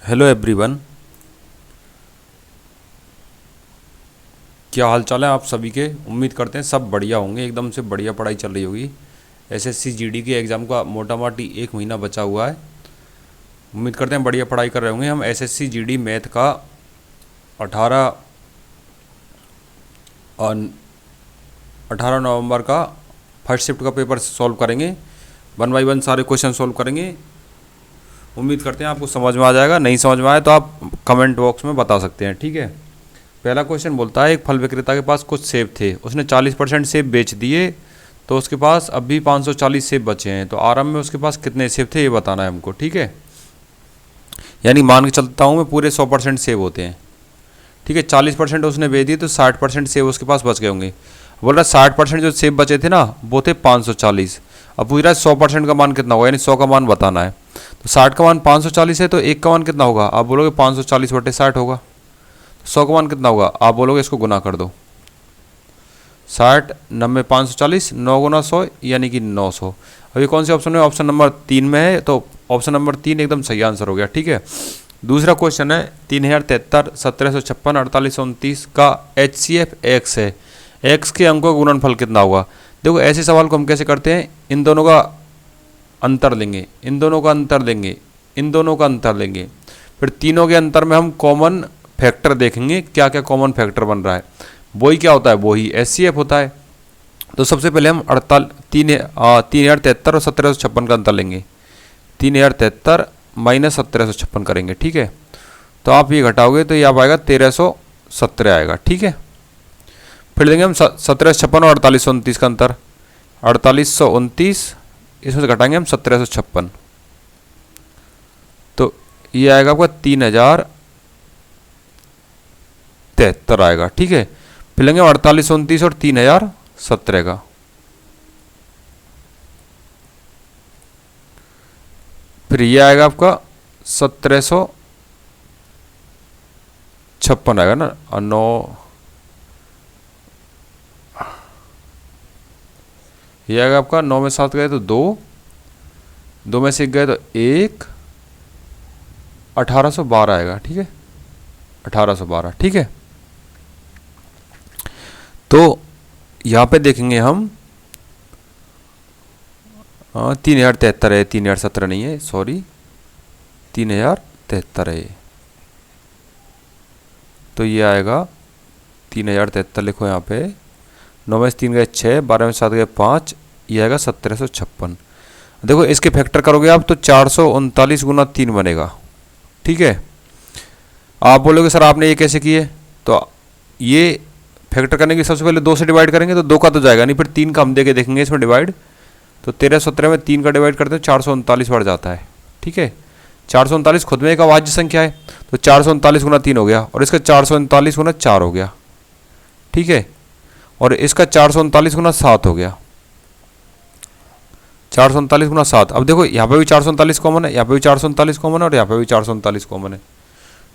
Hello everyone, क्या हाल चाल है आप सभी के। उम्मीद करते हैं सब बढ़िया होंगे, एकदम से बढ़िया पढ़ाई चल रही होगी। एसएससी जीडी के एग्ज़ाम का मोटा मोटी 1 महीना बचा हुआ है। उम्मीद करते हैं बढ़िया पढ़ाई कर रहे होंगे। हम एसएससी जीडी मैथ का 18 और 18 नवंबर का फर्स्ट शिफ्ट का पेपर सॉल्व करेंगे। 1 बाय 1 सारे क्वेश्चन सॉल्व करेंगे। उम्मीद करते हैं आपको समझ में आ जाएगा। नहीं समझ में आए तो आप कमेंट बॉक्स में बता सकते हैं, ठीक है। पहला क्वेश्चन बोलता है, एक फल विक्रेता के पास कुछ सेब थे, उसने 40% सेब बेच दिए, तो उसके पास अब भी 540 सेब बचे हैं। तो आरंभ में उसके पास कितने सेब थे ये बताना है हमको, ठीक है। यानी मान के चलता हूँ मैं पूरे 100% सेब होते हैं, ठीक है। 40% उसने बेच दिए तो 60% सेब उसके पास बच गए होंगे। बोल रहा है 60% जो सेब बचे थे ना वो थे 540। अब पूछ रहा है 100% का मान कितना होगा, यानी 100 का मान बताना है। तो 60 का मान 540 है, तो 1 का मान कितना होगा, आप बोलोगे 540/60 होगा। 100 का मान कितना होगा, आप बोलोगे इसको गुना कर दो। 60 90 540 9 गुना 100 यानी कि 900। अभी कौन से ऑप्शन में, ऑप्शन नंबर 3 में है, तो ऑप्शन नंबर 3 एकदम सही आंसर हो गया, ठीक है। दूसरा क्वेश्चन है 3073 1756 4829 का HCF x है, x के अंकों का गुणनफल कितना होगा। देखो ऐसे सवाल को हम कैसे करते हैं, इन दोनों का अंतर लेंगे, इन दोनों का अंतर लेंगे, इन दोनों का अंतर लेंगे, फिर तीनों के अंतर में हम कॉमन फैक्टर देखेंगे क्या क्या कॉमन फैक्टर बन रहा है। वही क्या होता है, वही HCF होता है। तो सबसे पहले हम 3073 और 1756 का अंतर लेंगे। 3073 माइनस 1756 करेंगे, ठीक है। तो आप ये घटाओगे तो ये आप आएगा 1317 आएगा, ठीक है। फिर देंगे हम 1756 और 4829 का अंतर। 4829 इसमें से घटाएंगे हम 1756, तो ये आएगा आपका 3073 आएगा, ठीक है। फिर लेंगे 4829 और 3017 का, फिर ये आएगा आपका 1756 आएगा ना, और 9 ये आएगा आपका 9 में 7 गए तो 2, 2 में से 1 गए तो 1, 1812 आएगा, ठीक है। 1812, ठीक है। तो यहाँ पे देखेंगे हम 3073 है, 3017 नहीं है, सॉरी 3073 है। तो ये आएगा 3073 लिखो यहाँ पे। 9 में से 3 गए 6, 12 में 7 गए 5, ये आएगा 1756। देखो इसके फैक्टर करोगे आप तो 439 गुना 3 बनेगा, ठीक है। आप बोलोगे सर आपने ये कैसे किए, तो ये फैक्टर करने की सबसे पहले 2 से डिवाइड करेंगे तो 2 का तो जाएगा नहीं, फिर 3 का हम दे के देखेंगे इसमें डिवाइड। तो 1317 में 3 का डिवाइड करते हैं 439 बढ़ जाता है, ठीक है। 439 खुद में एक अभाज्य संख्या है, तो 439 गुना 3 हो गया, और इसका 439 गुना 4 हो गया, ठीक है। और इसका 439 गुना 7 हो गया, 439 गुना 7। अब देखो यहाँ पे भी 439 कॉमन है, यहाँ पे भी 439 कॉमन है, और यहाँ पे भी 439 कॉमन है,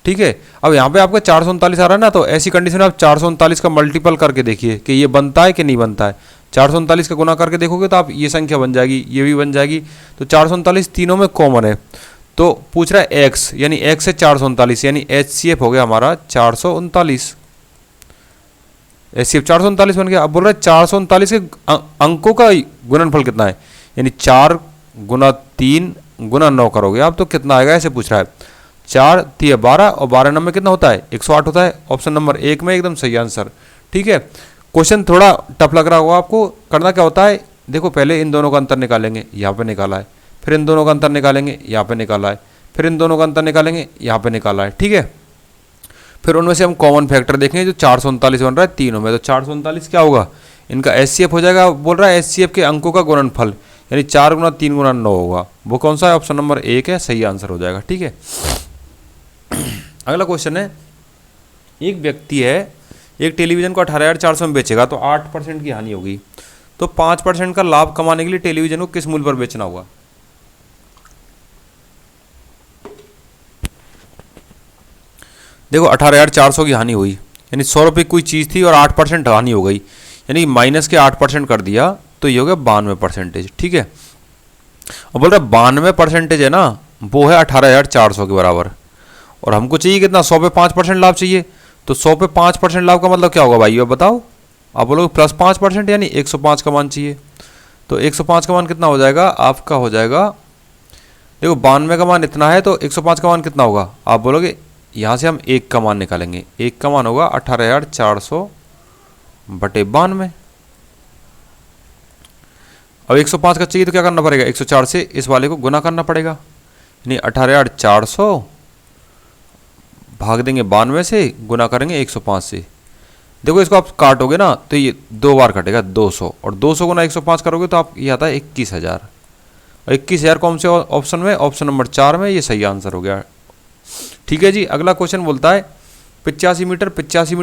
ठीक है। अब यहाँ पे आपका 439 आ रहा है ना, तो ऐसी कंडीशन में आप 439 का मल्टीपल करके देखिए कि ये बनता है कि नहीं बनता है। 439 का गुना करके देखोगे तो आप ये संख्या बन जाएगी, ये भी बन जाएगी। तो 439 तीनों में कॉमन है। तो पूछ रहा है x, यानी x है 439, यानी HCF हो गया हमारा 439। HCF 439 बन गया। अब बोल रहा है 439 के अंकों का गुणनफल कितना है, यानी 4 गुना 3 गुना 9 करोगे आप तो कितना आएगा, ऐसे पूछ रहा है। 4 3 12 और 12 9 में कितना होता है, 108 होता है। ऑप्शन नंबर 1 में एकदम सही आंसर, ठीक है। क्वेश्चन थोड़ा टफ लग रहा होगा आपको। करना क्या होता है, देखो पहले इन दोनों का अंतर निकालेंगे, यहाँ पे निकाला है, फिर इन दोनों का अंतर निकालेंगे, यहाँ पे निकाला है, फिर इन दोनों का अंतर निकालेंगे, यहाँ पे निकाला है, ठीक है। फिर उनमें से हम कॉमन फैक्टर देखेंगे जो 439 बन रहा है तीनों में। तो 439 क्या होगा, इनका HCF हो जाएगा। बोल रहा है HCF के अंकों का गुणनफल, यानी 4 गुना 3 गुना 9 होगा। वो कौन सा है, ऑप्शन नंबर 1 है, सही आंसर हो जाएगा, ठीक है। अगला क्वेश्चन है, एक व्यक्ति है एक टेलीविजन को 18,400 में बेचेगा तो 8% की हानि होगी, तो 5% का लाभ कमाने के लिए टेलीविजन को किस मूल्य पर बेचना होगा। देखो 18,400 की हानि हुई, यानी 100 रुपये कोई चीज़ थी और 8% हानि हो गई, यानी माइनस के 8% कर दिया तो ये हो गया 92%, ठीक है। और बोल रहा है 92% है ना, वो है 18,400 के बराबर। और हमको चाहिए कितना, 100 पे 5% लाभ चाहिए। तो 100 पे 5% लाभ का मतलब क्या होगा भाई, अब बताओ। आप बोलोगे +5% यानी 105 का मान चाहिए। तो 105 का मान कितना हो जाएगा आपका, हो जाएगा, देखो 92 का मान इतना है तो 105 का मान कितना होगा। आप बोलोगे यहाँ से हम 1 का मान निकालेंगे, 1 का मान होगा 18,400 बटे 92। अब 105 का चाहिए तो क्या करना पड़ेगा, 104 से इस वाले को गुना करना पड़ेगा, यानी 18,400 भाग देंगे 92 से, गुना करेंगे 105 से। देखो इसको आप काटोगे ना तो ये 2 बार कटेगा 200, और 200 गुना 105 करोगे तो आप ये आता है 21,000। और 21,000 कौन से ऑप्शन में, ऑप्शन नंबर 4 में, ये सही आंसर हो गया। ठीक है जी, अगला क्वेश्चन बोलता है 85 मीटर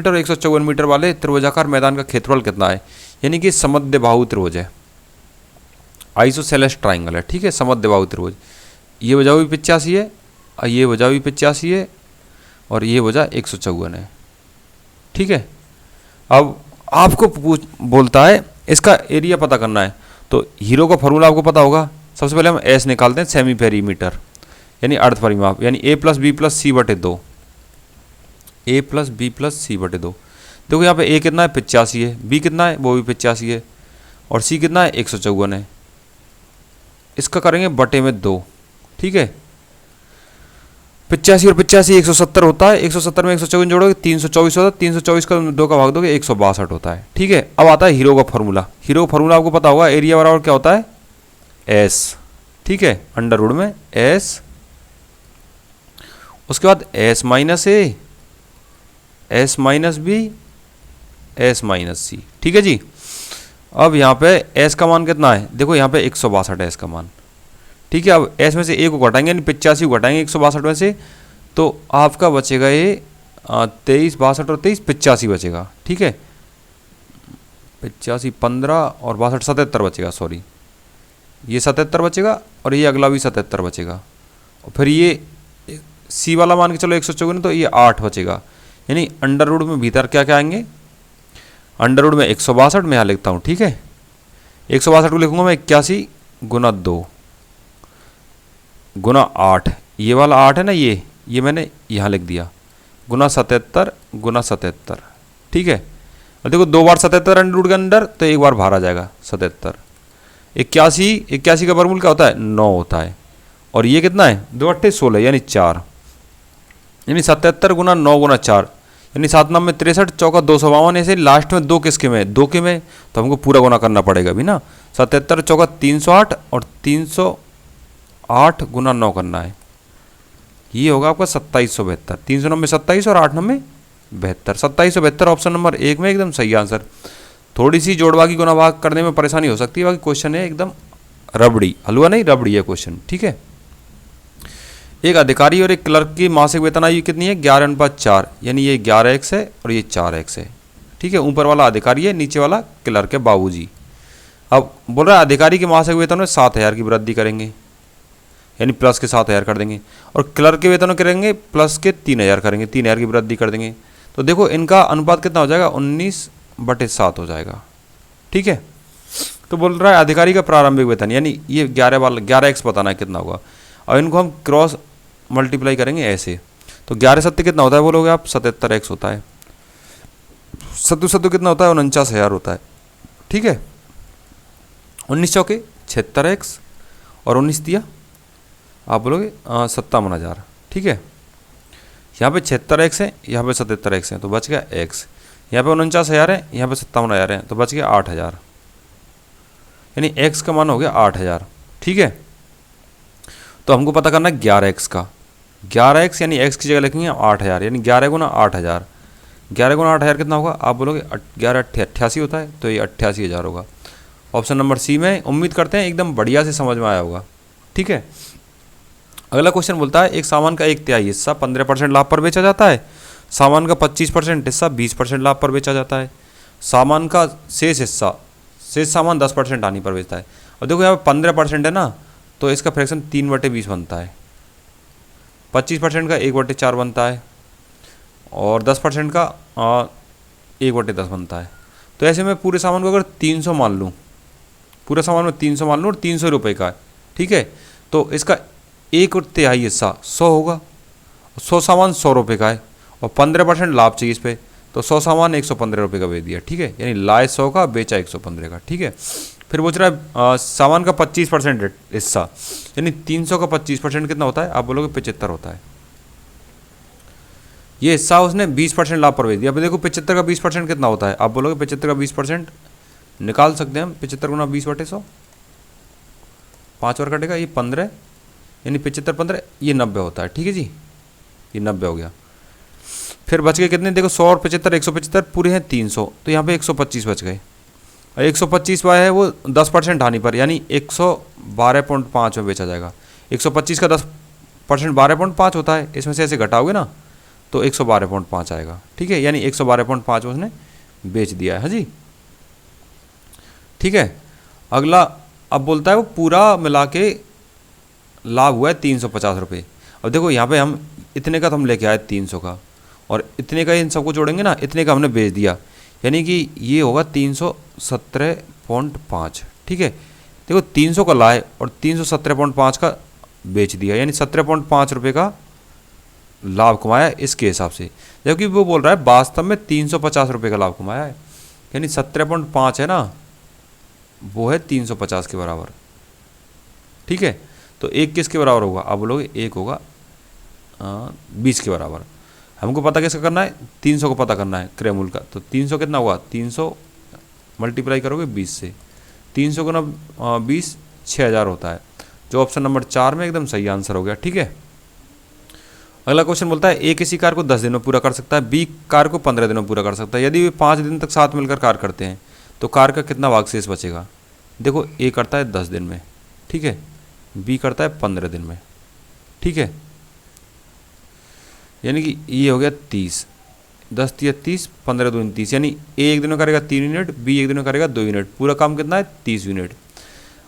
और 154 मीटर वाले त्रिभुजाकार मैदान का क्षेत्रफल कितना है। यानी कि समद्विबाहु त्रिभुज है, आइसोसेलेस ट्राइंगल है। ठीक है, समद्विबाहु त्रिभुज, ये भुजा भी 85 है और ये भुजा भी 85 है और ये भुजा 154 है। ठीक है, अब आपको बोलता है इसका एरिया पता करना है। तो हीरो का फॉर्मूला आपको पता होगा। सबसे पहले हम एस निकालते हैं, सेमी पेरीमीटर यानी अर्ध परिमाप, यानी a+b+c/2, a+b+c/2। देखो यहाँ पे a कितना है 85 है, b कितना है वो भी 85 है, और c कितना है 154 है। इसका करेंगे बटे में 2। ठीक है, 85 और 85 170 होता है, 170 में 154 जोड़ोगे 324 होता है, 324 का 2 का भाग दोगे 162 होता है। ठीक है, अब आता है हीरो का फॉर्मूला। हीरो का फॉर्मूला आपको पता होगा, एरिया बराबर क्या होता है, एस। ठीक है, अंडर रूट में एस, उसके बाद S minus A, S minus B, S minus C. ठीक है जी, अब यहाँ पे एस का मान कितना है, देखो यहाँ पे 162 है एस का मान। ठीक है, अब एस में से ए को घटाएंगे यानी 85 को घटाएंगे 162 में से, तो आपका बचेगा ये 23, 62 और 23 85 बचेगा। ठीक है, 85 15 और 62 77 बचेगा, सॉरी ये 77 बचेगा और ये अगला भी 77 बचेगा। और फिर ये सी वाला मान के चलो 154, तो ये 8 बचेगा। यानी अंडर रूट में भीतर क्या क्या आएंगे, अंडर रूट में 162 में यहाँ लिखता हूँ। ठीक है, 162 को लिखूंगा मैं 81 गुना 2 गुना 8, ये वाला 8 है ना, ये मैंने यहाँ लिख दिया, गुना 77 गुना 77। ठीक है, और देखो 2 बार 77 अंडर रूट के अंदर, तो 1 बार बाहर आ जाएगा 77। 81 का वर्गमूल क्या होता है, 9 होता है। और ये कितना है, 2 8 16 यानी 4, यानी 77 गुना 9 गुना 4 यानी 7 9 में 63, चौका 252। ऐसे लास्ट में 2 किसके में, 2 के में, तो हमको पूरा गुना करना पड़ेगा अभी ना। 77 चौका 308 और 308 गुना 9 करना है, ये होगा आपका 2772। 309 में 27 और 8 9 में 72, 2772 ऑप्शन नंबर 1 में एकदम सही आंसर। थोड़ी सी जोड़बागी गुना भाग करने में परेशानी हो सकती है, बाकी क्वेश्चन है एकदम रबड़ी, हलवा नहीं रबड़ी है क्वेश्चन। ठीक है, एक अधिकारी और एक क्लर्क की मासिक वेतन आयु कितनी है, 11:4, यानी ये 11x है और ये 4x है। ठीक है, ऊपर वाला अधिकारी है, नीचे वाला क्लर्क है बाबूजी। अब बोल रहा है अधिकारी के मासिक वेतन में 7,000 की वृद्धि करेंगे, यानी प्लस के 7,000 कर देंगे, और क्लर्क के वेतन में करेंगे प्लस के 3,000 करेंगे, 3,000 की वृद्धि कर देंगे। तो देखो इनका अनुपात कितना हो जाएगा, 19/7 हो जाएगा। ठीक है, तो बोल रहा है अधिकारी का प्रारंभिक वेतन, यानी ये 11x बताना है कितना होगा, और इनको हम क्रॉस मल्टीप्लाई करेंगे ऐसे। तो 11 सत्य कितना होता है बोलोगे आप, 77x होता है। सत्तू सत्तू कितना होता है, 49,000 होता है। ठीक है, 19 चौके 76x और 19 दिया आप बोलोगे 57,000। ठीक है, यहाँ पे 76x है, यहाँ पे 77x है, तो बच गया x। यहाँ पे 49,000 है, यहाँ पे 57,000 है, तो बच गया 8,000, यानी x का मान हो गया 8,000। ठीक है, तो हमको पता करना है 11x का, 11x यानी x की जगह लिखेंगे 8,000, यानी 11 गुना 8,000, 11 गुना 8,000 कितना होगा, आप बोलोगे 11 88 होता है, तो ये 88,000 होगा। ऑप्शन नंबर सी में। उम्मीद करते हैं एकदम बढ़िया से समझ में आया होगा। ठीक है, अगला क्वेश्चन बोलता है एक सामान का 1/3 हिस्सा 15% लाभ पर बेचा जाता है, सामान का 25% हिस्सा 20% लाभ पर बेचा जाता है, सामान का शेष सामान 10% हानि पर बेचता है। और देखो यहाँ पे 15% है ना, तो इसका फ्रैक्शन 3/20 बनता है, 25% का 1/4 बनता है, और 10% का 1/10 बनता है। तो ऐसे में पूरे सामान को अगर 300 मान लूँ, पूरे सामान में 300 मान लूँ और 300 रुपये का है। ठीक है, तो इसका 1/3 हिस्सा 100 होगा, 100 सामान 100 रुपये का है और 15% लाभ चाहिए इस पर, तो 100 सामान 115 रुपये का बेच दिया, ठीक है। यानी लाए 100 का, बेचा 115 का, ठीक है। फिर पूछ रहा है सामान का 25% हिस्सा, यानी 300 का 25% कितना होता है, आप बोलोगे 75 होता है। ये हिस्सा उसने 20% लाभ पर बेच दिया। अब देखो 75 का 20% कितना होता है, आप बोलोगे 75 का 20% निकाल सकते हैं हम। 75 गुना 20/100, 5 और कटेगा, ये 15, यानी 75 15, ये 90 होता है, ठीक है जी, ये 90 हो गया। फिर बच गए कितने, देखो 100 और 75, 175 पूरे हैं 300, तो यहाँ पे 125 बच गए। और 125 वाला है वो 10% हानि पर, यानी 112.5 में बेचा जाएगा। 125 का 10% 12.5 होता है, इसमें से ऐसे घटाओगे ना तो 112.5 आएगा, ठीक है। यानी 112.5 उसने बेच दिया है, हाँ जी, ठीक है। अगला अब बोलता है वो पूरा मिला के लाभ हुआ है 350 रुपये। अब देखो यहाँ पे हम इतने का तो हम लेके आए 300 का, और इतने का इन सबको जोड़ेंगे ना, इतने का हमने बेच दिया, यानी कि ये होगा 317.5, ठीक है। देखो 300 का लाए और 317.5 का बेच दिया, यानी 17.5 रुपये का लाभ कमाया इसके हिसाब से, जबकि वो बोल रहा है वास्तव में 350 रुपये का लाभ कमाया है, यानी 17.5 है ना, वो है 350 के बराबर, ठीक है। तो एक किसके बराबर होगा, आप बोलोगे एक होगा 20 के बराबर। हमको पता कैसे करना है, 300 को पता करना है क्रय मूल्य का, तो 300 कितना हुआ, 300 मल्टीप्लाई करोगे 20 से, 300 गुना 20 6000 होता है, जो ऑप्शन नंबर 4 में एकदम सही आंसर हो गया, ठीक है। अगला क्वेश्चन बोलता है ए किसी कार्य को 10 दिन में पूरा कर सकता है, बी कार्य को 15 दिन में पूरा कर सकता है। यदि वे 5 दिन तक साथ मिलकर कार्य करते हैं तो कार्य का कितना भाग शेष बचेगा। देखो ए करता है 10 दिन में, ठीक है, बी करता है 15 दिन में, ठीक है, यानी कि ये हो गया 30, 10 3 30, 15 2 30, यानी ए एक दिन में करेगा 3 यूनिट, बी एक दिन में करेगा 2 यूनिट, पूरा काम कितना है 30 यूनिट।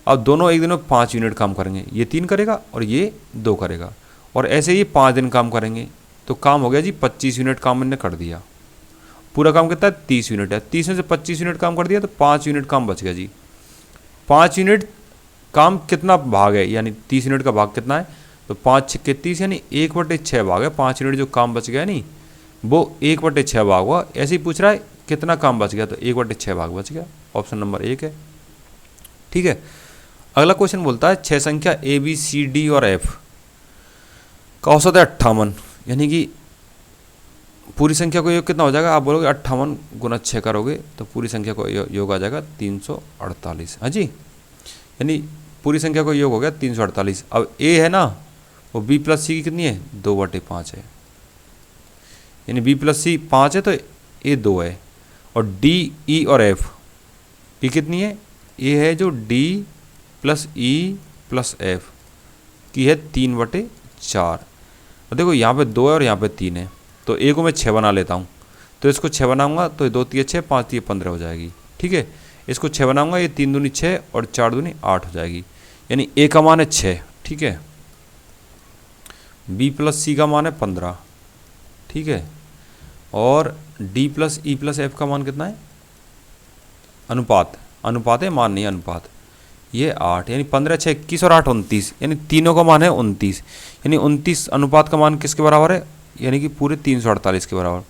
अब दोनों एक दिन में 5 यूनिट काम करेंगे, ये 3 करेगा और ये 2 करेगा, और ऐसे ही 5 दिन काम करेंगे, तो काम हो गया जी 25 यूनिट काम इन्होंने कर दिया। पूरा काम कितना है 30 यूनिट है, 30 में से 25 यूनिट काम कर दिया तो 5 यूनिट काम बच गया जी। 5 यूनिट काम कितना भाग है, यानी 30 यूनिट का भाग कितना है, तो 5 6 30, यानी 1/6 भाग है। 5 यूनिट जो काम बच गया नहीं, वो 1/6 भाग हुआ। ऐसे ही पूछ रहा है कितना काम बच गया, तो 1/6 भाग बच गया, ऑप्शन नंबर 1 है, ठीक है। अगला क्वेश्चन बोलता है 6 संख्या ए बी सी डी और एफ का औसत है 58, यानी कि पूरी संख्या को योग कितना हो जाएगा, आप बोलोगे 58 गुना 6 करोगे तो पूरी संख्या को योग आ जाएगा 348, हाँ जी, यानी पूरी संख्या को योग हो गया 348। अब ए है ना, वो बी प्लस सी की कितनी है, 2/5 है, यानी बी प्लस सी 5 है तो ए 2 है, और डी ई और एफ की कितनी है, ए है जो D plus E plus F की है 3/4। और देखो यहाँ पे 2 है और यहाँ पे 3 है, तो ए को मैं 6 बना लेता हूँ, तो इसको 6 बनाऊंगा तो 2 3 6, 5 3 15 हो जाएगी, ठीक है। इसको 6 बनाऊंगा, ये 3 दूनी 6 और 4 दूनी 8 हो जाएगी, यानी ए का मान है 6, ठीक है। बी प्लस सी का मान है 15, ठीक है, और D plus E plus F का मान कितना है, अनुपात, अनुपात है मान नहीं अनुपात, ये 8, यानी 15 6 21 और 8 29, यानी तीनों का मान है 29, यानी 29 अनुपात का मान किसके बराबर है, यानी कि पूरे 348 के बराबर।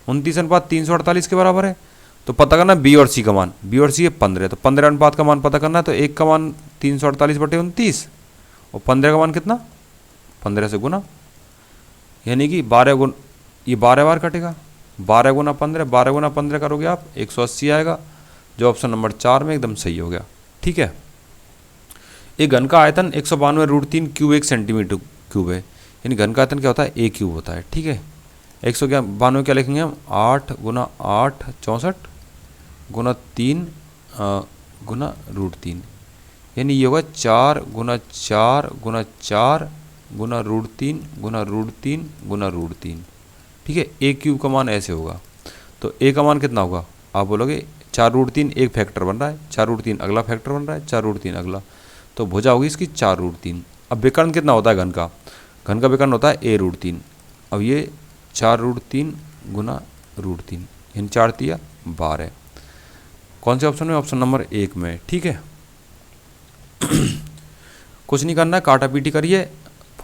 29 अनुपात 348 के बराबर है, तो पता करना बी और सी का मान, बी और सी है 15, तो 15 अनुपात का मान पता करना है, तो एक का मान 348/29 और 15 का मान कितना, 15 से गुना, यानी कि 12 गुना, ये 12 बार कटेगा, 12 गुना 15, 12 गुना 15 करोगे आप 180 आएगा, जो ऑप्शन नंबर 4 में एकदम सही हो गया, ठीक है। एक घन का आयतन 192√3 क्यूब 1 सेंटीमीटर क्यूब है, यानी घन का आयतन क्या होता है, ए क्यूब होता है, ठीक है। 192 क्या लिखेंगे हम, 8 गुना 8 64 गुना 3 गुना √3, यानी ये होगा 4 गुना 4 गुना 4 गुना √3 गुना √3 गुना √3, ठीक है। ए क्यूब का मान ऐसे होगा, तो ए का मान कितना होगा, आप बोलोगे 4√3 एक फैक्टर बन रहा है, 4√3 अगला फैक्टर बन रहा है, 4√3 अगला, तो भुजा होगी इसकी 4√3। अब विकर्ण कितना होता है घन का, घन का विकर्ण होता है a√3। अब ये 4√3 गुना √3, यानी 4 तिया 12, कौन से ऑप्शन में, ऑप्शन नंबर 1 में, ठीक है। कुछ नहीं करना है, काटा पीटी करिए,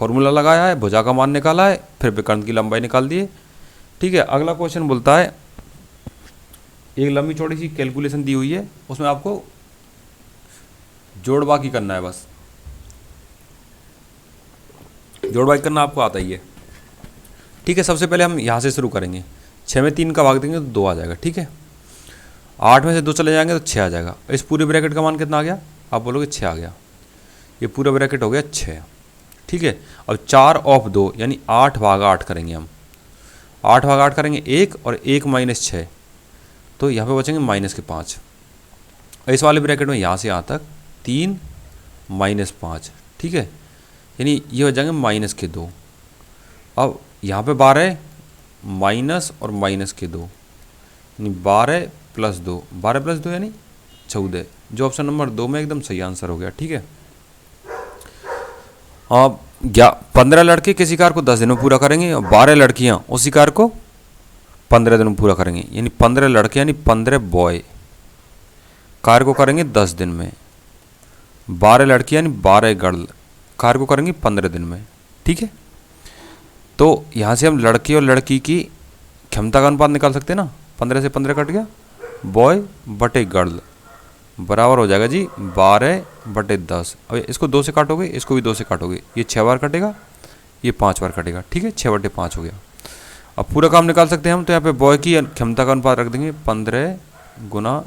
फॉर्मूला लगाया है, भुजा का मान निकाला है, फिर विकर्ण की लंबाई निकाल दिए। ठीक है, अगला क्वेश्चन बोलता है एक लंबी चौड़ी सी कैलकुलेशन दी हुई है, उसमें आपको जोड़ बाकी करना है। बस जोड़ बाकी करना आपको आता ही है। ठीक है, सबसे पहले हम यहाँ से शुरू करेंगे। 6 में 3 का भाग देंगे तो 2 आ जाएगा। ठीक है, 8 में से 2 चले जाएंगे तो 6 आ जाएगा। इस पूरे ब्रैकेट का मान कितना आ गया? आप बोलोगे 6 आ गया। ये पूरा ब्रैकेट हो गया 6। ठीक है, अब 4 ऑफ 2 यानी 8 भाग 8 करेंगे हम। 8 भाग 8 करेंगे 1 और 1 माइनस 6, तो यहाँ पे बचेंगे माइनस के 5। इस वाले ब्रैकेट में यहाँ से यहाँ तक 3 माइनस 5। ठीक है, यानी ये हो जाएंगे माइनस के 2। अब यहाँ पे 12 माइनस और माइनस के 2, यानी 12 प्लस 2, 12 प्लस 2 यानी 14, जो ऑप्शन नंबर 2 में एकदम सही आंसर हो गया। ठीक है, अब 15 लड़के किसी कार्य को 10 दिन में पूरा करेंगे और 12 लड़कियाँ उसी कार्य को 15 दिन में पूरा करेंगे, यानी 15 लड़के यानी 15 बॉय कार्य को करेंगे 10 दिन में। 12 लड़की यानी 12 गर्ल कार्य को करेंगी 15 दिन में। ठीक है, तो यहाँ से हम लड़के और लड़की की क्षमता का अनुपात निकाल सकते हैं ना। 15 से 15 कट गया, बॉय बटे गर्ल बराबर हो जाएगा जी 12 बटे 10। अब इसको 2 से काटोगे, इसको भी 2 से काटोगे, ये 6 बार कटेगा, ये 5 बार कटेगा। ठीक है, 6 बटे 5 हो गया। अब पूरा काम निकाल सकते हैं हम, तो यहाँ पे बॉय की क्षमता का अनुपात रख देंगे 15 गुना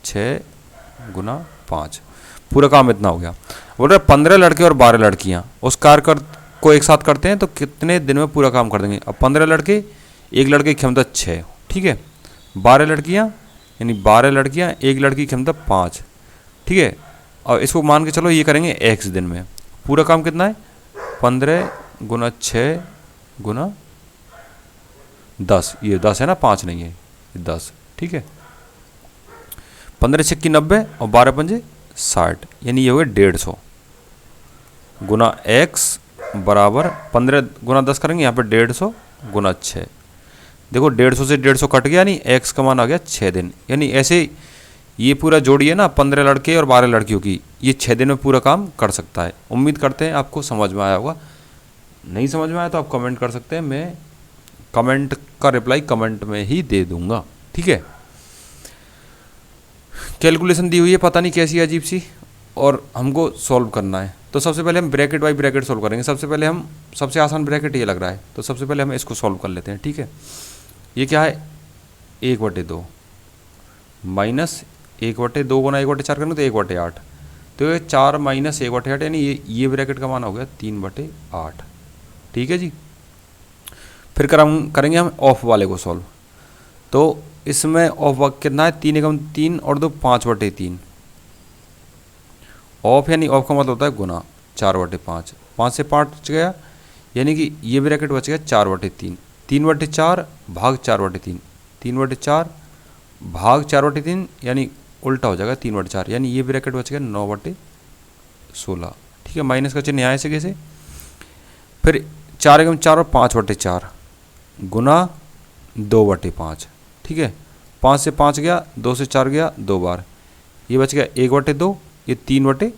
6 गुना 5। पूरा काम इतना हो गया। बोल रहे 15 लड़के और 12 लड़कियाँ उस कार्य को एक साथ करते हैं तो कितने दिन में पूरा काम कर देंगे। अब 15 लड़के, एक लड़के की क्षमता 6। ठीक है, 12 लड़कियाँ यानी 12 लड़कियाँ, एक लड़की की क्षमता 5। ठीक है, और इसको मान के चलो ये करेंगे x दिन में। पूरा काम कितना है? 15 गुना 6 गुना 10, ये 10 है ना, 5 नहीं है, ये 10। ठीक है, 15 छक्की 90 और 12 पंजे 60, यानी ये हो गया 150 गुना x बराबर 15 गुना 10 करेंगे, यहाँ पे 150 गुना 6। देखो 150 से 150 कट गया, यानी x का मान आ गया 6 दिन। यानी ऐसे ये पूरा जोड़ी है ना 15 लड़के और 12 लड़कियों की, ये 6 दिन में पूरा काम कर सकता है। उम्मीद करते हैं आपको समझ में आया होगा। नहीं समझ में आया तो आप कमेंट कर सकते हैं, मैं कमेंट का रिप्लाई कमेंट में ही दे दूंगा। ठीक है, कैलकुलेशन दी हुई है, पता नहीं कैसी अजीब सी, और हमको सॉल्व करना है। तो सबसे पहले हम ब्रैकेट बाई ब्रैकेट सॉल्व करेंगे। सबसे पहले हम, सबसे आसान ब्रैकेट ये लग रहा है, तो सबसे पहले हम इसको सॉल्व कर लेते हैं। ठीक है, ये क्या है? 1/2 माइनस 1/2 गुना 1/4 करेंगे तो 1/8, तो ये 4 माइनस 1/8, यानी ये ब्रैकेट का मान हो गया 3/8। ठीक है जी, फिर करेंगे हम ऑफ वाले को सॉल्व। तो इसमें ऑफ कितना है? 3 एकम 3 और 2 5/3। ऑफ यानी ऑफ का मतलब होता है गुना, 4/5। 5 से 5 बच गया, यानी कि ये ब्रैकेट बच गया 4/3। 3/4 भाग 4/3, 3/4 भाग 4/3, यानी उल्टा हो जाएगा 3/4, यानी ये ब्रैकेट बच गया 9/16। ठीक है, माइनस का चिन्ह यहाँ से कैसे? फिर 4 एकम 4 और 5/4 गुना 2/5। ठीक है, 5 से 5 गया, 2 से 4 गया 2 बार, ये बच गया 1/2, ये 3/16।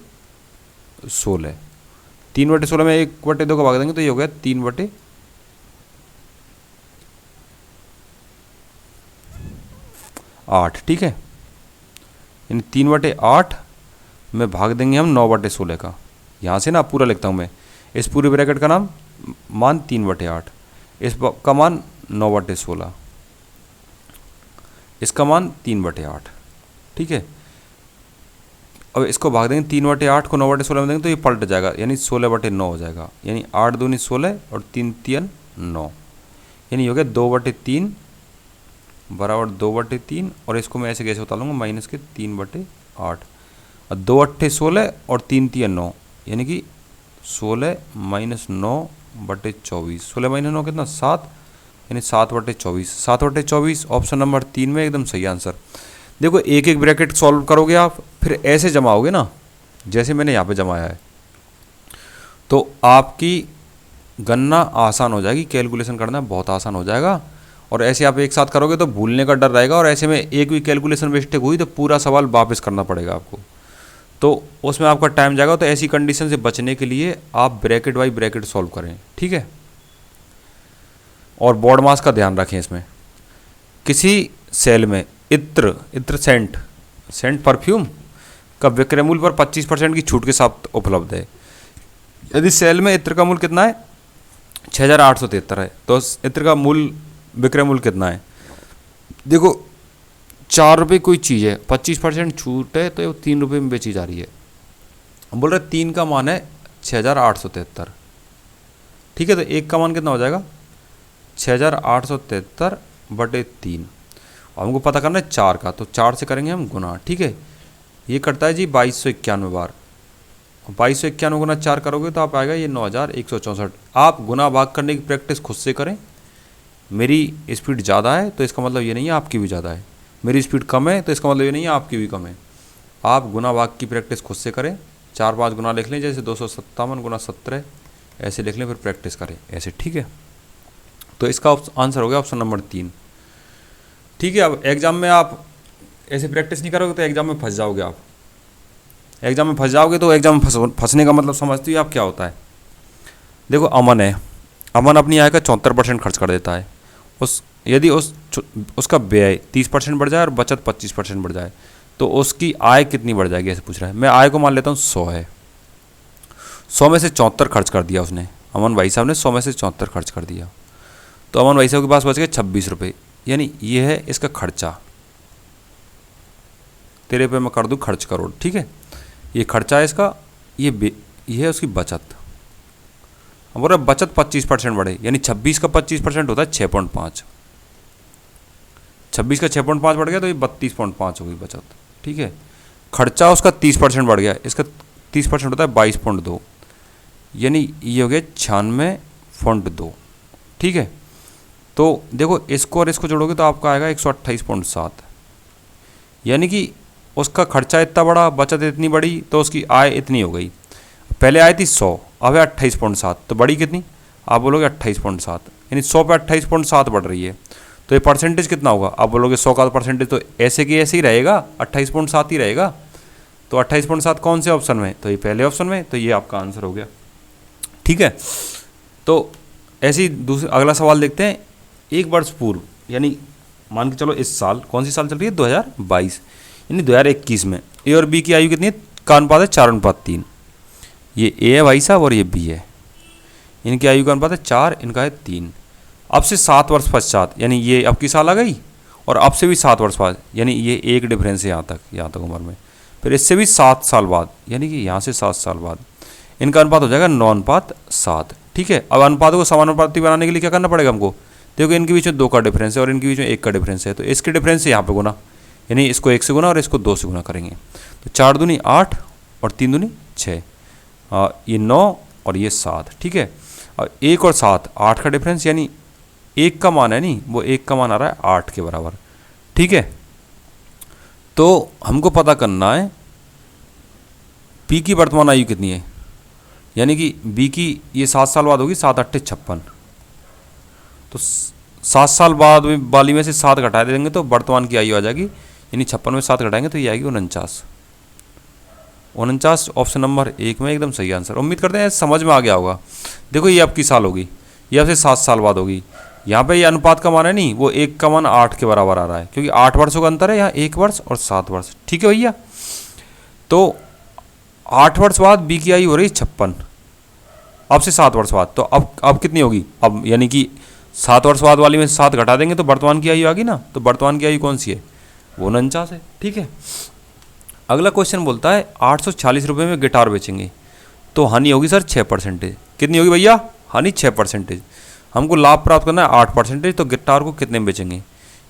3/16 में 1/2 का भाग देंगे तो ये हो गया 3/8। ठीक है, यानी 3/8 में भाग देंगे हम 9/16 का। यहाँ से ना पूरा लिखता हूँ मैं, इस पूरे ब्रैकेट का नाम मान 3/8, इसका मान 9/16, इसका मान 3/8। ठीक है, अब इसको भाग देंगे 3/8 को 9/16 में देंगे तो ये पलट जाएगा, यानी 16/9 हो जाएगा, यानी 8 दूनी 16 और 3 3 9, यानी हो गया 2/3 बराबर 2/3। और इसको मैं ऐसे कैसे बता लूँगा? माइनस के 3/8, और 2 8 16 और 3 3 9, यानी कि 16 माइनस 9/24। 16 माइनस 9 कितना? 7, यानी 7/24। 7/24 ऑप्शन नंबर 3 में एकदम सही आंसर। देखो एक एक ब्रैकेट सॉल्व करोगे आप, फिर ऐसे जमाओगे ना जैसे मैंने यहाँ पे जमाया है, तो आपकी गणना आसान हो जाएगी, कैलकुलेशन करना बहुत आसान हो जाएगा। और ऐसे आप एक साथ करोगे तो भूलने का डर रहेगा, और ऐसे में एक भी कैलकुलेशन मिस्टेक हुई तो पूरा सवाल वापस करना पड़ेगा आपको। तो उसमें आपका टाइम जाएगा। तो ऐसी कंडीशन से बचने के लिए आप ब्रैकेट बाई ब्रैकेट सॉल्व करें, ठीक है। और बोर्ड मास का ध्यान रखें इसमें। किसी सेल में इत्र सेंट परफ्यूम का विक्रय मूल्य पर 25% की छूट के साथ उपलब्ध है। यदि सेल में इत्र का मूल्य कितना है 6873 है, तो इत्र का मूल्य विक्रय मूल्य कितना है? देखो 4 रुपये कोई चीज़ है, 25% छूट है, तो ये 3 रुपये में बेची जा रही है। हम बोल रहे 3 का मान है 6873, ठीक है। तो 1 का मान कितना हो जाएगा 6873 बटे 3। हमको पता करना है 4 का, तो 4 से करेंगे हम गुना, ठीक है। ये करता है जी 2291 बार। 2291 गुना 4 करोगे तो आप आएगा ये 9164। आप गुना भाग करने की प्रैक्टिस खुद से करें। मेरी स्पीड ज़्यादा है तो इसका मतलब ये नहीं है आपकी भी ज़्यादा है, मेरी स्पीड कम है तो इसका मतलब ये नहीं है आपकी भी कम है। आप गुना भाग की प्रैक्टिस खुद से करें। 4-5 गुना लिख लें, जैसे 257 गुना 17 ऐसे लिख लें, फिर प्रैक्टिस करें ऐसे, ठीक है। तो इसका आंसर हो गया ऑप्शन नंबर 3, ठीक है। अब एग्ज़ाम में आप ऐसे प्रैक्टिस नहीं करोगे तो एग्ज़ाम में फंस जाओगे। आप एग्ज़ाम में फंस जाओगे तो एग्ज़ाम में फंसने का मतलब समझते हो आप क्या होता है। देखो अमन है, अमन अपनी आय का 74% खर्च कर देता है। यदि उसका व्यय 30% बढ़ जाए और बचत 25% बढ़ जाए तो उसकी आय कितनी बढ़ जाएगी, ऐसे पूछ रहा है। मैं आय को मान लेता हूँ 100 है, 100 में से 74 खर्च कर दिया उसने, अमन भाई साहब ने 100 में से 74 खर्च कर दिया, तो अमन भाई साहब के पास बच गए 26 रुपये। यानी ये है इसका खर्चा। तेरे पे मैं कर दूँ खर्च करोड़, ठीक है। ये खर्चा है इसका, ये है उसकी बचत। हम बोल रहे बचत 25% बढ़े, यानी 26 का 25% होता है 6.5। 26 का 6.5 बढ़ गया तो ये 32.5 हो गई बचत, ठीक है। खर्चा उसका 30% बढ़ गया, इसका 30% होता है 22.2, यानी ये हो गया 96.2, ठीक है। तो देखो इसको और इसको जोड़ोगे तो आपका आएगा 128.7, यानी कि उसका खर्चा इतना बड़ा, बचत इतनी बड़ी, तो उसकी आय इतनी हो गई। पहले आई थी 100, अब है 28.7, तो बड़ी कितनी? आप बोलोगे 28.7, यानी 100 पे 28.7 बढ़ रही है। तो ये परसेंटेज कितना होगा? आप बोलोगे 100 का परसेंटेज तो ऐसे की ऐसे ही रहेगा, 28.7 ही रहेगा। तो 28.7 कौन से ऑप्शन में? तो ये पहले ऑप्शन में, तो ये आपका आंसर हो गया, ठीक है। तो ऐसे ही अगला सवाल देखते हैं। 1 वर्ष पूर्व, यानी मान के चलो इस साल, कौन सी साल चल रही है 2022, यानी 2021 में ए और बी की आयु कितनी है? का अनुपात है 4:3। ये ए है भाई साहब और ये बी है, इनकी आयु का अनुपात है 4, इनका है 3। अब से 7 वर्ष पश्चात, यानी ये अब की साल आ गई, और अब से भी 7 वर्ष बाद, यानी ये एक डिफरेंस है यहाँ तक उम्र में। फिर इससे भी 7 साल बाद, यानी कि यहाँ से 7 साल बाद इनका अनुपात हो जाएगा 9:7, ठीक है। अब अनुपातों को समानुपाती बनाने के लिए क्या करना पड़ेगा हमको? देखो इनके बीच में 2 का डिफरेंस है और इनके बीच में 1 का डिफरेंस है, तो इसके डिफरेंस से यहाँ पे गुना, यानी इसको 1 से गुना और इसको 2 से गुना करेंगे। तो 4 दूनी 8 और 3 दूनी 6, ये 9 और ये 7, ठीक है। और 1 और 7 8 का डिफरेंस, यानी 1 का मान है नहीं, वो 1 का मान आ रहा है 8 के बराबर, ठीक है। तो हमको पता करना है पी की वर्तमान आयु कितनी है, यानी कि बी की ये 7 साल बाद होगी, 7 8 56, तो 7 साल बाद वाली में से 7 घटा देंगे तो वर्तमान की आयु आ जाएगी, यानी 56 में 7 घटाएंगे तो ये आएगी 49। ऑप्शन नंबर 1 में एकदम सही आंसर। उम्मीद करते हैं समझ में आ गया होगा। देखो ये अब की साल होगी, ये अब से 7 साल बाद होगी। यहाँ पे ये अनुपात का मान है नहीं, वो 1 का मान 8 के बराबर आ रहा है, क्योंकि 8 वर्षों का अंतर है, यहाँ 1 वर्ष और 7 वर्ष, ठीक है भैया। तो 8 वर्ष बाद बी की आयु हो रही 56, अब से 7 वर्ष बाद, तो अब कितनी होगी? अब यानी कि 7 वर्ष बाद वाली में 7 घटा देंगे तो वर्तमान की आयु आ गई ना, तो वर्तमान की आयु कौन सी है? वो 49 है, ठीक है। अगला क्वेश्चन बोलता है 846 रुपये में गिटार बेचेंगे तो हानि होगी सर 6%। कितनी होगी भैया? हानि 6%। हमको लाभ प्राप्त करना है 8%, तो गिटार को कितने में बेचेंगे?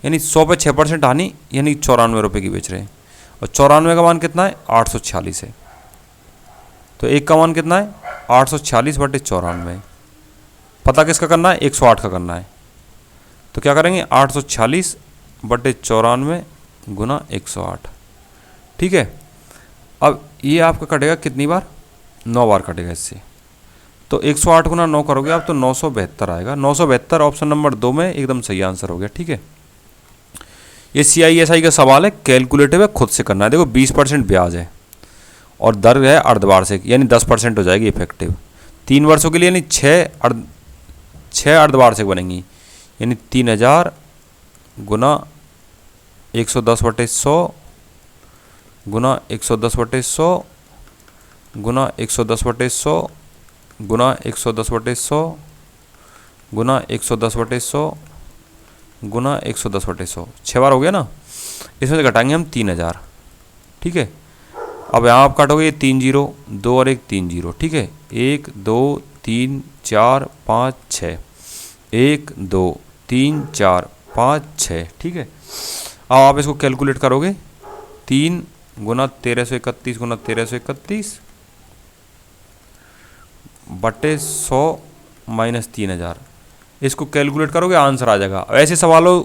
यानी 100 पे 6% हानि, यानी 94 रुपये की बेच रहे हैं, और 94 का मान कितना है? 846 है। तो 1 का मान कितना है? 846 बटे 94। पता किसका करना है? 108 का करना है। तो क्या करेंगे? 846 बटे 94 गुना 108, ठीक है। अब ये आपका कटेगा कितनी बार? 9 बार कटेगा इससे। तो 108 गुना 9 करोगे आप तो 972 आएगा। 972 ऑप्शन नंबर 2 में एकदम सही आंसर हो गया, ठीक है। ये CISI का सवाल है, कैलकुलेटिव है, खुद से करना है। देखो 20% ब्याज है और दर है अर्धवार्षिक, यानी 10% हो जाएगी इफेक्टिव। 3 वर्षों के लिए यानी 6 अर्धवार्षिक बनेंगी, यानी 3000 गुना 110/100 गुना 110/100 गुना 110/100 गुना 110/100 गुना 110/100 गुना 110/100, 6 बार हो गया ना। इसमें से घटाएंगे हम 3000, ठीक है। अब यहाँ आप काटोगे, ये 3 जीरो, 2 और 1 3 जीरो, ठीक है। 1 2 3 4 5 6, 1 2 3 4 5 6, ठीक है। अब आप इसको कैलकुलेट करोगे, 3 गुना 1331 गुना 1331 बटे 100 माइनस 3000, इसको कैलकुलेट करोगे आंसर आ जाएगा। ऐसे सवालों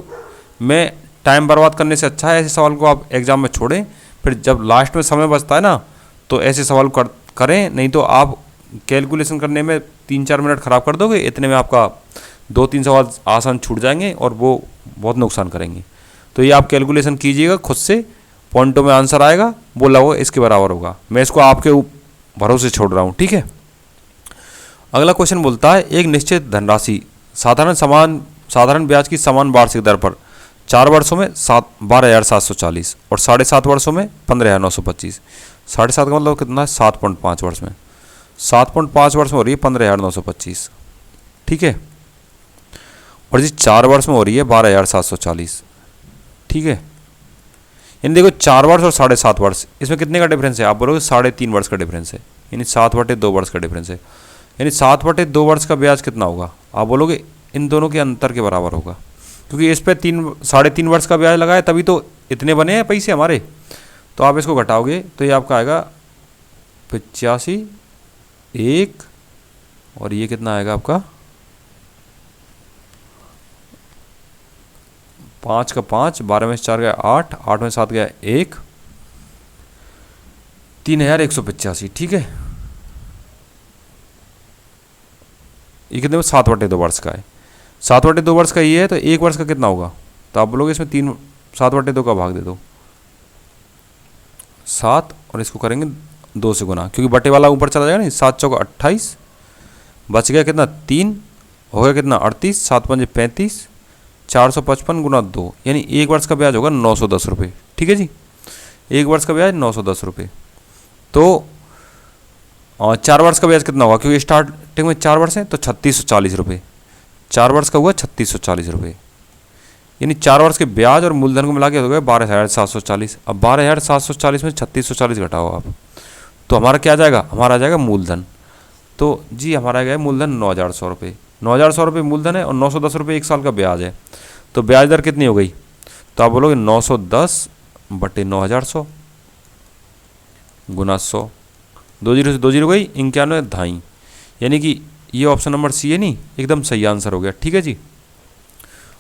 में टाइम बर्बाद करने से अच्छा है ऐसे सवाल को आप एग्जाम में छोड़ें, फिर जब लास्ट में समय बचता है ना तो ऐसे सवाल करें, नहीं तो आप कैलकुलेशन करने में 3-4 मिनट ख़राब कर दोगे, इतने में आपका 2-3 सवाल आसान छूट जाएंगे और वो बहुत नुकसान करेंगे। तो ये आप कैलकुलेशन कीजिएगा खुद से, पॉइंटों में आंसर आएगा, बोला हुआ इसके बराबर होगा। मैं इसको आपके भरोसे छोड़ रहा हूँ, ठीक है। अगला क्वेश्चन बोलता है, एक निश्चित धनराशि साधारण ब्याज की समान वार्षिक दर पर 4 वर्षों में 12,740 और 7.5 वर्षों में 15,925। 7.5 का मतलब कितना है, 7.5 वर्ष में, 7.5 वर्ष में हो रही है 15,925, ठीक है। और जी 4 वर्ष में हो रही है 12,740, ठीक है। यानी देखो 4 वर्ष और 7.5 वर्ष, इसमें कितने का डिफरेंस है, आप बोलोगे 3.5 वर्ष का डिफरेंस है, यानी 7/2 वर्ष का डिफरेंस है। यानी 7/2 वर्ष का ब्याज कितना होगा, आप बोलोगे इन दोनों के अंतर के बराबर होगा, क्योंकि इस पे 3.5 वर्ष का ब्याज लगाए तभी तो इतने बने हैं पैसे हमारे। तो आप इसको घटाओगे तो ये आपका आएगा 85, 1 और ये कितना आएगा आपका 5 का 5, 12 में 4 गया 8, 8 में 7 गया 1, 3185, ठीक है। ये कितने में 7/2 वर्ष का है, 7/2 वर्ष का ये है, तो 1 वर्ष का कितना होगा, तो आप बोलोगे इसमें 7/2 का भाग दे दो 7, और इसको करेंगे 2 से गुना, क्योंकि बटे वाला ऊपर चला जाएगा नहीं, 7 चौका 28, बच गया कितना 3, हो गया कितना 38, 7 पंजे 35, 455 गुना 2, यानी 1 वर्ष का ब्याज होगा 910 रुपये, ठीक है जी। 1 वर्ष का ब्याज 910 रुपये। तो 4 वर्ष का ब्याज कितना होगा, क्योंकि स्टार्टिंग में 4 वर्ष है तो 3640 रुपये, 4 वर्ष का हुआ 3640 रुपये, यानी 4 वर्ष के ब्याज और मूलधन को मिला के हो गया 12,740। अब 12,740 में 3640 घटाओ आप, तो हमारा क्या आ जाएगा, हमारा आ जाएगा मूलधन। तो जी हमारा गया मूलधन 9,100 रुपये, 9,100 रुपये मूलधन है और 910 रुपये 1 साल का ब्याज है। तो ब्याज दर कितनी हो गई, तो आप बोलोगे 910 बटे 9,100 गुना 100, 2 जीरो से 2 जीरो गई 91 ढाई, यानी कि ये ऑप्शन नंबर सी है नहीं, एकदम सही आंसर हो गया, ठीक है जी।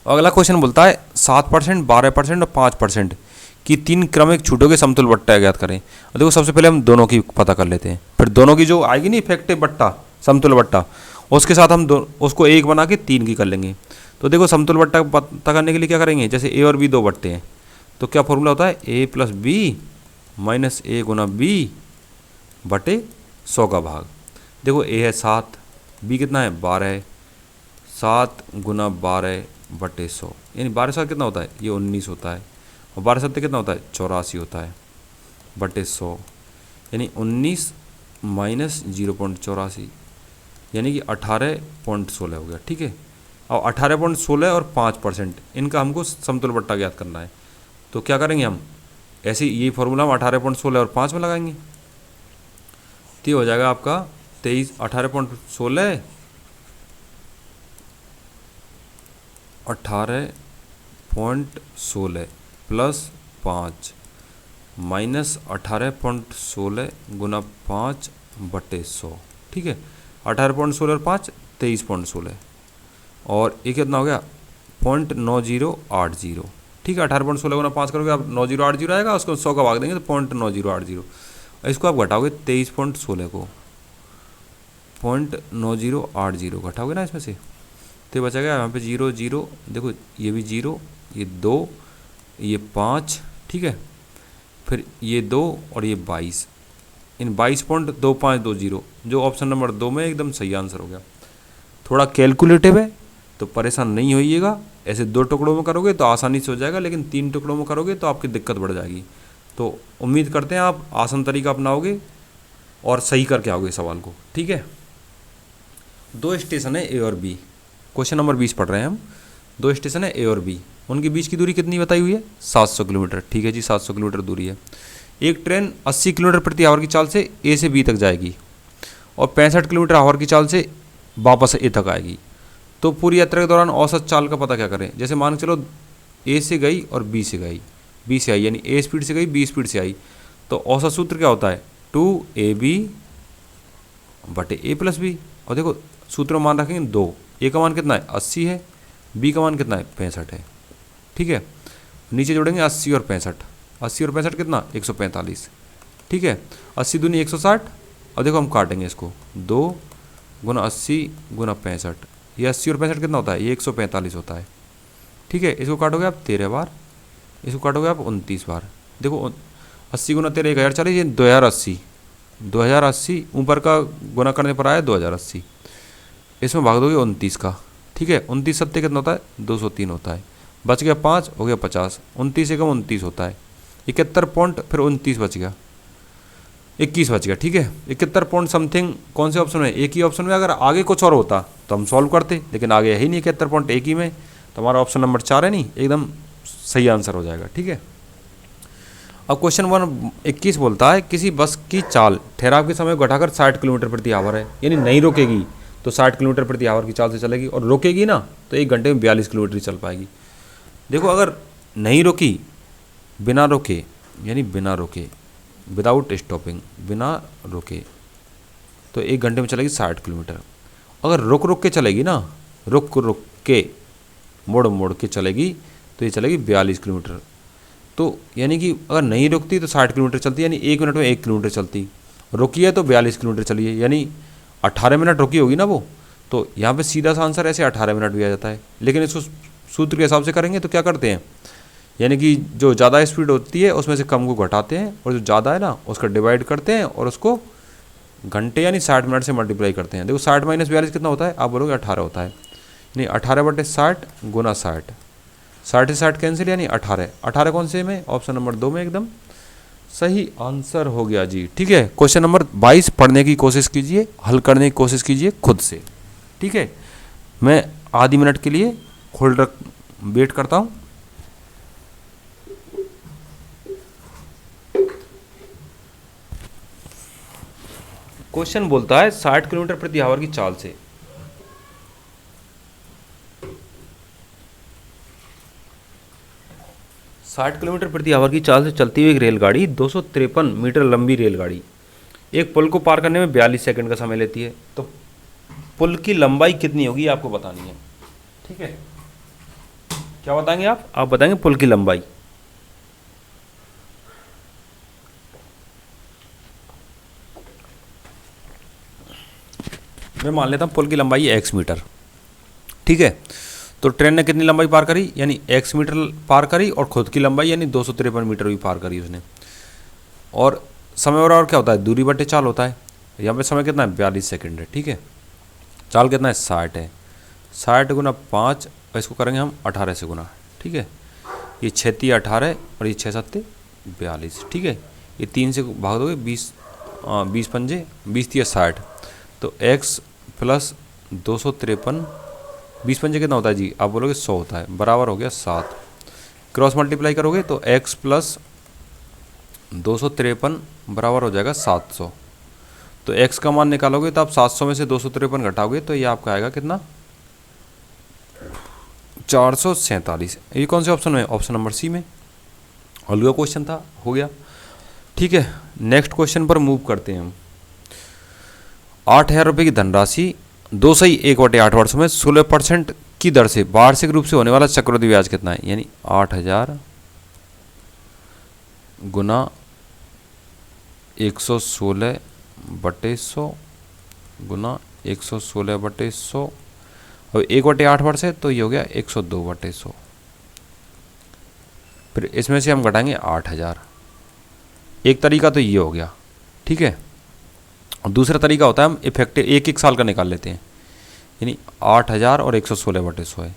अगला क्वेश्चन बोलता है 7%, 12% और 5% की 3 क्रमिक छूटों के समतुल्य बट्टा ज्ञात करें। देखो सबसे पहले हम दोनों की पता कर लेते हैं, फिर दोनों की जो आएगी नहीं इफेक्टिव बट्टा, समतुल्य बट्टा, उसके साथ हम उसको 1 बना के 3 की कर लेंगे। तो देखो समतुल्य बट्टा पता करने के लिए क्या करेंगे, जैसे ए और बी 2 बट्टे हैं, तो क्या फॉर्मूला होता है, a + b minus a Guna b बटे 100 का भाग। देखो a है 7, b कितना है 12 है, 7 गुना 12 बटे 100, यानी 12 7 कितना होता है, ये 19 होता है, और 12 7 कितना होता है 84 होता है बटे 100, यानी 19 माइनस 0.84, यानी कि 18.16 हो गया, ठीक है। और 18.16 और 5% इनका हमको समतुल्य बट्टा ज्ञात करना है। तो क्या करेंगे हम, ऐसे ये फॉर्मूला हम 18.16 और 5 में लगाएंगे, तो हो जाएगा आपका 18.16 प्लस 5 माइनस 18.16 गुना 5 बटे 100, ठीक है। 18.16 और 5 23.16, और ये कितना हो गया 0.9080, ठीक है। 18.16 गुना 5 करोगे आप 9080 आएगा, उसको 100 का भाग देंगे तो 0.9080, इसको आप घटाओगे 23.16 को 0.9080 घटाओगे ना इसमें से, तो बचा गया यहाँ पे 0 0, देखो ये भी 0, ये 2, ये 5, ठीक है, फिर ये 2 और ये 22, इन 22.2520, जो ऑप्शन नंबर 2 में एकदम सही आंसर हो गया। थोड़ा कैलकुलेटिव है तो परेशान नहीं होइएगा, ऐसे 2 टुकड़ों में करोगे तो आसानी से हो जाएगा, लेकिन 3 टुकड़ों में करोगे तो आपकी दिक्कत बढ़ जाएगी। तो उम्मीद करते हैं आप आसान तरीका अपनाओगे और सही करके आओगे सवाल को, ठीक है। 2 स्टेशन है ए और बी, क्वेश्चन नंबर 20 पढ़ रहे हैं हम। 2 स्टेशन है ए और बी, उनके बीच की दूरी कितनी बताई हुई है? 700 किलोमीटर, ठीक है जी, 700 किलोमीटर दूरी है। एक ट्रेन 80 किलोमीटर प्रति आवर की चाल से ए से बी तक जाएगी और 65 किलोमीटर आवर की चाल से वापस ए तक आएगी, तो पूरी यात्रा के दौरान औसत चाल का पता क्या करें? जैसे मान के चलो ए से गई और बी से गई, बी से आई, यानी ए स्पीड से गई, बी स्पीड से आई, तो औसत सूत्र क्या होता है? 2AB बटे ए प्लस बी। और देखो सूत्र में मान रखेंगे 2, ए का मान कितना है? 80 है, बी का मान कितना है? 65 है, ठीक है। नीचे जोड़ेंगे 80 और 65, 80 और 65 कितना? 145, ठीक है। 80 दूनी 160, और देखो हम काटेंगे इसको, 2 गुना 80 गुना 65, ये 80 और 65 कितना होता है? ये 145 होता है, ठीक है। इसको काटोगे आप 13 बार, इसको काटोगे आप 29 बार। देखो 80 गुना 13 1040, ये 2080, 2080 ऊपर का गुना करने पर आया 2080, इसमें भाग दोगे 29 का, ठीक है। 29 सत्ते कितना होता है? 203 होता है, बच गया 5, हो गया 50, 29 एकम 29 होता है, 71 पॉइंट, फिर 29 बच गया, 21 बच गया, ठीक है। 71 पॉइंट समथिंग कौन से ऑप्शन में? एक ही ऑप्शन में। अगर आगे कुछ और होता तो हम सॉल्व करते, लेकिन आगे है ही नहीं 71 पॉइंट एक ही में, तो हमारा ऑप्शन नंबर 4 है नहीं, एकदम सही आंसर हो जाएगा, ठीक है। अब क्वेश्चन 121 बोलता है किसी बस की चाल ठहराव के समय को घटाकर 60 किलोमीटर प्रति आवर है, यानी नहीं रोकेगी तो 60 किलोमीटर प्रति आवर की चाल से चलेगी, और रोकेगी ना तो 1 घंटे में 42 किलोमीटर चल पाएगी। देखो अगर नहीं रोकी, बिना रोके, यानी बिना रोके, विदाउट स्टॉपिंग, बिना रोके, तो 1 घंटे में चलेगी 60 किलोमीटर। अगर रुक रुक के चलेगी ना, रुक रुक के, मोड़ मोड़ के चलेगी, तो ये चलेगी 42 किलोमीटर। तो यानी कि अगर नहीं रुकती तो 60 किलोमीटर चलती, यानी 1 मिनट में 1 किलोमीटर चलती, रुकी है तो 42 किलोमीटर चली है, यानी 18 मिनट रुकी होगी ना वो, तो यहाँ पे सीधा सा आंसर ऐसे 18 मिनट भी आ जाता है। लेकिन इसको सूत्र के हिसाब से करेंगे तो क्या करते हैं, यानी कि जो ज़्यादा स्पीड होती है उसमें से कम को घटाते हैं, और जो ज़्यादा है ना उसका डिवाइड करते हैं और उसको घंटे यानी 60 मिनट से मल्टीप्लाई करते हैं। देखो 60 माइनस 42 कितना होता है? आप बोलोगे 18 होता है, यानी 18 बटे 60 गुना 60, 60 से 60 कैंसिल, यानी 18, 18 कौन से में? ऑप्शन नंबर 2 में एकदम सही आंसर हो गया जी, ठीक है। क्वेश्चन नंबर 22 पढ़ने की कोशिश कीजिए, हल करने की कोशिश कीजिए खुद से, ठीक है। मैं आधी मिनट के लिए होल्ड रख वेट करता हूँ। क्वेश्चन बोलता है 60 किलोमीटर प्रति आवर की चाल से 60 किलोमीटर प्रति आवर की चाल से चलती हुई एक रेलगाड़ी 253 मीटर लंबी रेलगाड़ी एक पुल को पार करने में 42 सेकंड का समय लेती है। तो पुल की लंबाई कितनी होगी आपको बतानी है, ठीक है। क्या बताएंगे आप बताएंगे पुल की लंबाई। मैं मान लेता हूँ पुल की लंबाई है x मीटर, ठीक है। तो ट्रेन ने कितनी लंबाई पार करी, यानी x मीटर पार करी, और खुद की लंबाई यानी 253 मीटर भी पार करी उसने। और समय बराबर क्या होता है? दूरी बटे चाल होता है। यहाँ पे समय कितना है? 42 सेकंड है, ठीक है। चाल कितना है? 60 है, 60 गुना 5, और इसको करेंगे हम 18 से गुना, ठीक है। ये 6 18 और ये 6 7 42, ठीक है। ये 3 से भाग दोगे 20, 20 पंजे 20 या 60, तो x प्लस 253, 20 पंजे कितना होता है जी? आप बोलोगे 100 होता है, बराबर हो गया 7। क्रॉस मल्टीप्लाई करोगे तो x प्लस 253 बराबर हो जाएगा 700। तो x का मान निकालोगे तो आप 700 में से 253 घटाओगे तो ये आपका आएगा कितना? 447। ये कौन से ऑप्शन में? ऑप्शन नंबर सी में। हल्का क्वेश्चन था, हो गया, ठीक है। नेक्स्ट क्वेश्चन पर मूव करते हैं हम। 8,000 रुपये की धनराशि 2 सही 1/8 वर्षों में 16% की दर से वार्षिक रूप से होने वाला चक्रवृद्धि ब्याज कितना है? यानी 8,000 गुना 116/100 गुना 116/100, और 1/8 वर्ष है तो ये हो गया 102/100। फिर इसमें से हम घटाएंगे 8,000। एक तरीका तो ये हो गया, ठीक है। और दूसरा तरीका होता है हम इफेक्टिव एक एक साल का निकाल लेते हैं, यानी 8,000 और 116/100 है,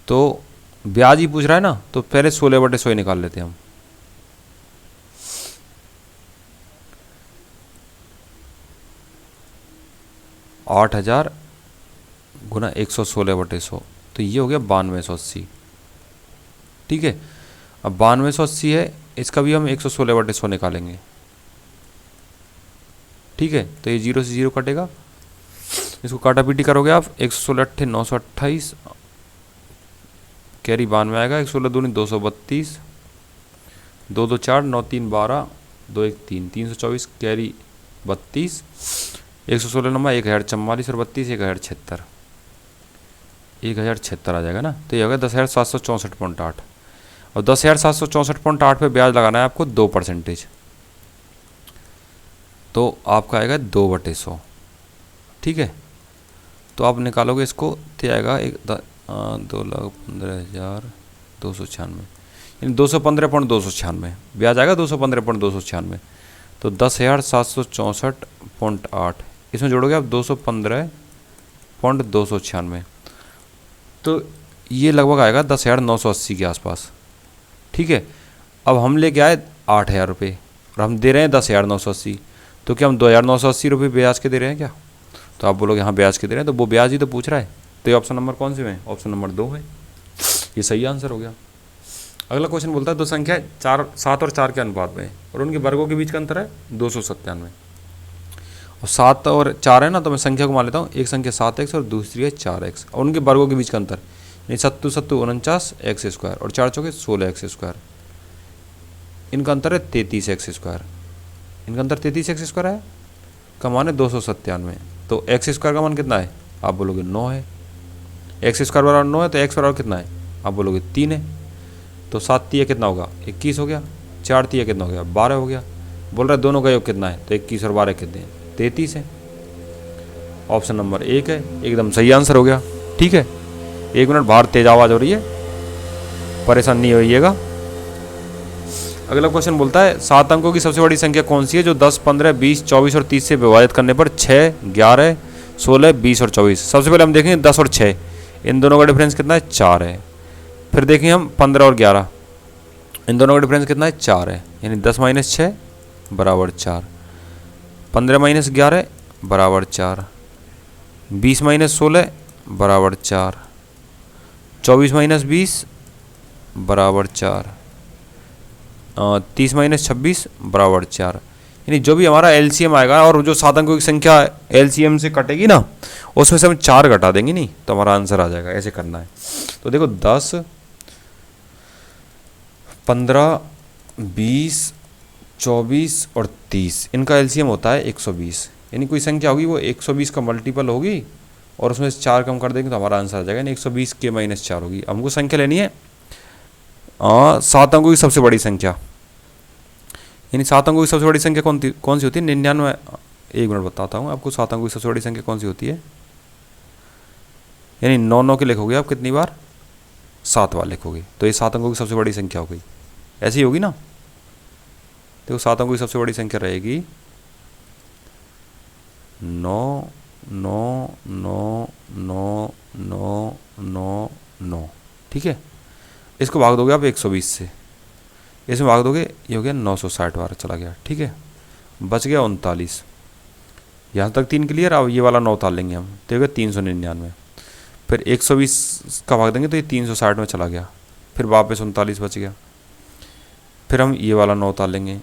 तो ब्याज ही पूछ रहा है ना, तो पहले 16/100 ही निकाल लेते हैं हम। 8,000 गुना 116/100, तो ये हो गया 9280। ठीक है, अब 9280 है, इसका भी हम 116/100 निकालेंगे। ठीक है, तो ये 0 से 0 कटेगा, इसको काटा पीटी करोगे आप, 116 8 928, कैरी 92 आएगा, 116 दूनी 232, 2 2 4 9 3 12, 2 1 3, 324, कैरी 32, 116 नंबर 1044 और 32 1076, 1076 आ जाएगा ना, तो ये हो गया 10,764.8। और 10,764.8 पे ब्याज लगाना है आपको 2%, तो आपका आएगा 2/100। ठीक है, तो आप निकालोगे इसको, तो आएगा 2,15,296, यानी 215.296 ब्याज आएगा, 215.296, तो 10,764.8 इसमें जोड़ोगे आप 215.296, तो ये लगभग आएगा 10,980 के आसपास। ठीक है, अब हम लेके आए 8,000 रुपये और हम दे रहे हैं 10,980, तो क्या हम 2,980 रुपये ब्याज के दे रहे हैं क्या? तो आप बोलोगे हाँ ब्याज के दे रहे हैं, तो वो ब्याज ही तो पूछ रहा है, तो ये ऑप्शन नंबर कौन से में? ऑप्शन नंबर 2 है, ये सही आंसर हो गया। अगला क्वेश्चन बोलता है दो संख्या 7 और 4 के अनुपात में और उनके वर्गों के बीच का अंतर है 297। और 7 और 4 है ना, तो मैं संख्या को मान लेता हूँ, एक संख्या 7x और दूसरी है 4x, और उनके वर्गों के बीच का अंतर, यानी 7 7 49x² और 4 चौके 16x², इनका अंतर है 33x²। इनका अंतर 33x² है, का मान है 297, तो x² का मान कितना है? आप बोलोगे 9 है। x² बराबर 9 है, तो x बराबर कितना है? आप बोलोगे 3 है। तो 7 3 कितना होगा? 21 हो गया। 4 3 कितना हो गया? 12 हो गया। बोल रहा है दोनों का योग कितना है? तो 21 और 12 कितने हैं? 33 है। ऑप्शन नंबर 1 है, एकदम सही आंसर हो गया। ठीक है, 1 मिनट बाहर तेज आवाज़ हो रही है, परेशान नहीं होइएगा। अगला क्वेश्चन बोलता है 7 अंकों की सबसे बड़ी संख्या कौन सी है जो 10, 15, 20, 24 और 30 से विभाजित करने पर 6, 11, 16, 20 और 24। सबसे पहले हम देखेंगे 10 और 6, इन दोनों का डिफरेंस कितना है? 4 है। फिर देखेंगे हम 15 और 11, इन दोनों का डिफरेंस कितना है? 4 है, यानी 10 - 6 बराबर 4, 15 - 11 बराबर 4, 20 - 16 बराबर 4, 24 - 20 बराबर 4, 30 - 26 बराबर 4। यानी जो भी हमारा एलसीएम आएगा और जो 7 अंकों की संख्या एलसीएम से कटेगी ना, उसमें से हम 4 घटा देंगे, नहीं तो हमारा आंसर आ जाएगा। ऐसे करना है। तो देखो 10, 15, 20, 24 और 30, इनका एलसीएम होता है 120। यानी कोई संख्या होगी वो 120 का मल्टीपल होगी और उसमें से 4 कम कर देंगे तो हमारा आंसर आ जाएगा। यानी 120 के -4 होगी। हमको संख्या लेनी है 7 अंकों की सबसे बड़ी संख्या। यानी 7 अंकों की सबसे बड़ी संख्या कौन सी होती है? 99। 1 मिनट बताता हूँ आपको 7 अंकों की सबसे बड़ी संख्या कौन सी होती है। यानी 9 9 के लिखोगे आप कितनी बार? 7 बार लिखोगे, तो ये 7 अंकों की सबसे बड़ी संख्या हो गई। ऐसी ही होगी ना। देखो 7 अंकों की सबसे बड़ी संख्या रहेगी 9 9 9 9 9 9 9। ठीक है, इसको भाग दोगे आप 120 से, इसमें भाग दोगे, ये हो गया 960 बार चला गया। ठीक है, बच गया 39। यहाँ तक 3 क्लियर। अब ये वाला 9 उतार लेंगे हम, तो हो गया 399। फिर 120 का भाग देंगे तो ये 360 में चला गया, फिर वापस 39 बच गया। फिर हम ये वाला 9 उतार लेंगे,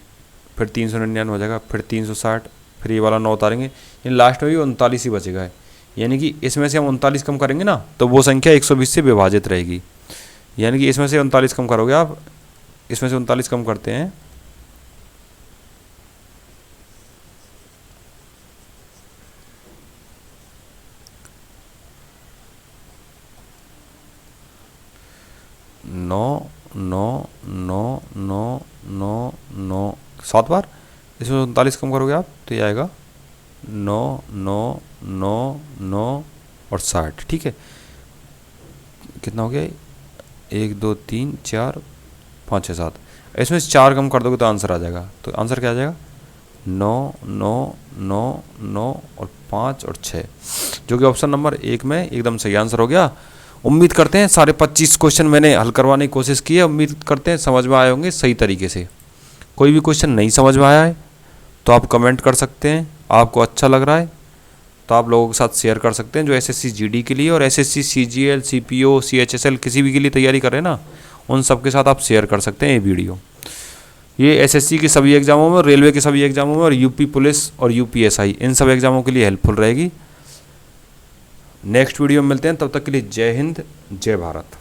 फिर 399 हो जाएगा, फिर 360, फिर ये वाला 9 उतारेंगे, यानी लास्ट में भी 39 ही बचेगा है। यानी कि इसमें से हम 39 कम करेंगे ना, तो वो संख्या 120 से विभाजित रहेगी। यानी कि इसमें से 39 कम करोगे आप, इसमें से 39 कम करते हैं, नौ 9 9 9 9 9 7 बार, इसमें 39 कम करोगे आप तो ये आएगा 9 9 9 9 और 60। ठीक है, कितना हो गया? 1 2 3 4 5 6 7। इसमें से 4 कम कर दोगे तो आंसर आ जाएगा। तो आंसर क्या आ जाएगा? 9 9 9 9 और 5 और 6, जो कि ऑप्शन नंबर 1 में एकदम सही आंसर हो गया। उम्मीद करते हैं सारे 25 क्वेश्चन मैंने हल करवाने की कोशिश की है। उम्मीद करते हैं समझ में आए होंगे सही तरीके से। कोई भी क्वेश्चन नहीं समझ में आया है तो आप कमेंट कर सकते हैं। आपको अच्छा लग रहा है तो आप लोगों के साथ शेयर कर सकते हैं, जो एसएससी जीडी के लिए और एसएससी सीजीएल सीपीओ सीएचएसएल किसी भी के लिए तैयारी कर रहे हैं ना, उन सब के साथ आप शेयर कर सकते हैं ये वीडियो। ये एसएससी के सभी एग्जामों में, रेलवे के सभी एग्जामों में और यूपी पुलिस और यूपीएसआई इन सब एग्जामों के लिए हेल्पफुल रहेगी। नेक्स्ट वीडियो में मिलते हैं, तब तक के लिए जय हिंद जय भारत।